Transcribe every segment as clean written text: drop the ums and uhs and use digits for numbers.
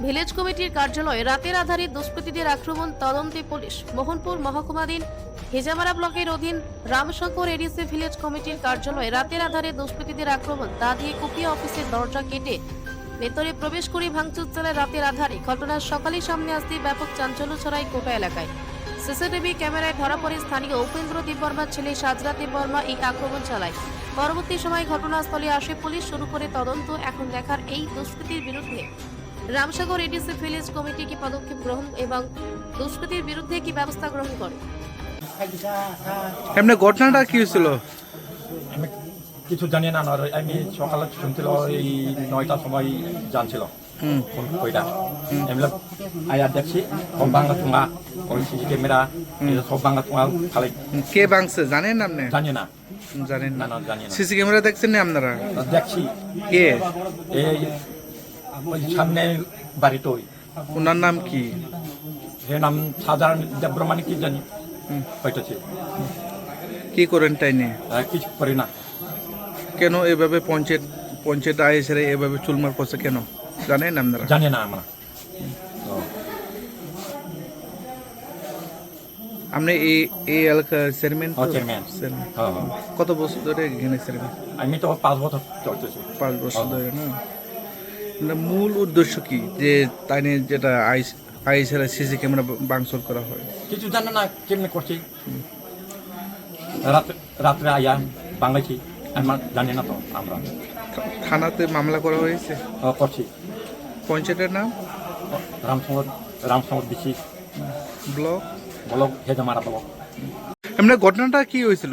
Village কমিটির কার্যালয়ে রাতের আধারে দুষ্কৃতীদের আক্রমণ তদন্তে পুলিশ। মোহনপুর মহকুমাধীন হেজামারা ব্লকের অধীন রামশঙ্কর এডিসি ভিলেজ কমিটির কার্যালয়ে রাতের আধারে দুষ্কৃতীদের আক্রমণ তা দিয়ে কুপিয়া অফিসের দরজা কেটে ভেতরে প্রবেশ করে ভাঙচুর চালায় রাতের আধারে। ঘটনার সকালে সামনে আসতে ব্যাপক চাঞ্চল্য ছড়ায় গোটা এলাকায়। সিসিটিভি ক্যামেরায় ধরা পড়ে স্থানীয় উপেন্দ্র দেববর্মার ছেলে সাজরা দেববর্মা এই আক্রমণ চালায়। পরবর্তী সময় ঘটনাস্থলে আসে পুলিশ, শুরু করে তদন্ত। এখন দেখার এই দুষ্কৃতীর বিরুদ্ধে রামসাগর এডিসি ভিলেজ কমিটি কি পদক্ষেপ গ্রহণ এবং দুষ্কৃতীর বিরুদ্ধে কি ব্যবস্থা গ্রহণ করে। এমনি ঘটনাটা কি হয়েছিল? আমি কিছু জানি না, আমি সকালে শুনছিল এই 9টার সময় জানছিল ওইটা। এমনি আয়া দেখছি সব বাংলা চুঙা, ওই সিসি ক্যামেরা সব বাংলা চুঙা খালি। কে ভাঙছে জানেন আপনি? জানি না, জানেন না না? না জানি না। সিসি ক্যামেরা দেখছেন না আপনারা? দেখছি কে? এই ওই সামনে বাড়িতে ওনার নাম কি? এর নাম সাধারণ দেবব্রহ্মানি কি জানি হইতেছে। কি করেন তাই নিয়ে? কিছু করি না। কেন এভাবে পঞ্চায়েত আইসে এভাবে চুলমার করছে কেন জানেন আপনারা? জানি না আমরা। আপনি এই এলাকার চেয়ারম্যান? চেয়ারম্যান। কত বছর ধরে এখানে চেয়ারম্যান? আমি তো 5 বছর চলতেছি। 5 বছর ধরে না? না, মূল উদ্দেশ্য কি যে তাই নিয়ে যেটা আইসের সিসি ক্যামেরা ভাঙচুর করা হয়? কিছু জানে না কেমনি করছি। রাত্রে আয়া বাংলাইছি, আমার জানি না তো আমরা। থানাতে মামলা করা হয়েছে? করছি। পঞ্চায়েতের নাম? Ramshankar BC block Hejamara block. এমনি ঘটনাটা কি হয়েছিল?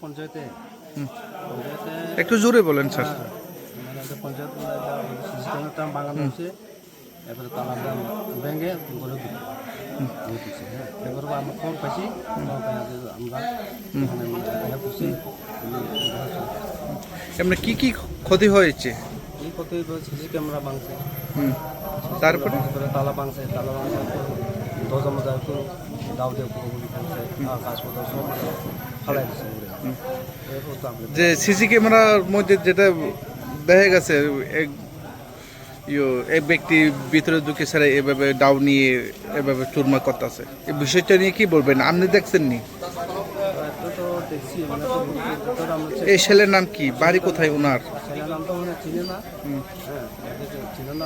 পঞ্চায়েতে একটু জোরে বলেন স্যার। পঞ্চায়েত সিস্টেমটা বাগানো হচ্ছে, এরপরে তালা ব্যাঙ্গে করে দিচ্ছে। হ্যাঁ, এবার আমরা খবর পাইছি, আমরা এখানে খুশি। এমনি কি ক্ষতি হয়েছে? এই কত সিসি ক্যামেরা ভাঙছে, তারপরে তালা ভাঙছে, দরজা মজা একটু দাও দিয়ে ভাঙছে, গাছপত্র সব ফালাই দিচ্ছে। যে সিসি ক্যামেরার মধ্যে যেটা দেখা গেছে এক ব্যক্তি ভিতরে ঢুকে ছাড়া এভাবে ডাউ নিয়ে এভাবে চুরমা করতেছে, এই বিষয়টা নিয়ে কি বলবেন? আপনি দেখছেন নি? এই ছেলের নাম কি? বাড়ি কোথায় ওনার? ছেলের নাম তো চিনে না। হ্যাঁ, চিনে না,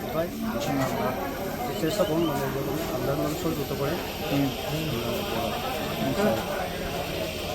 কোথায় চেষ্টা করুন, আমরা সহযোগিতা করে।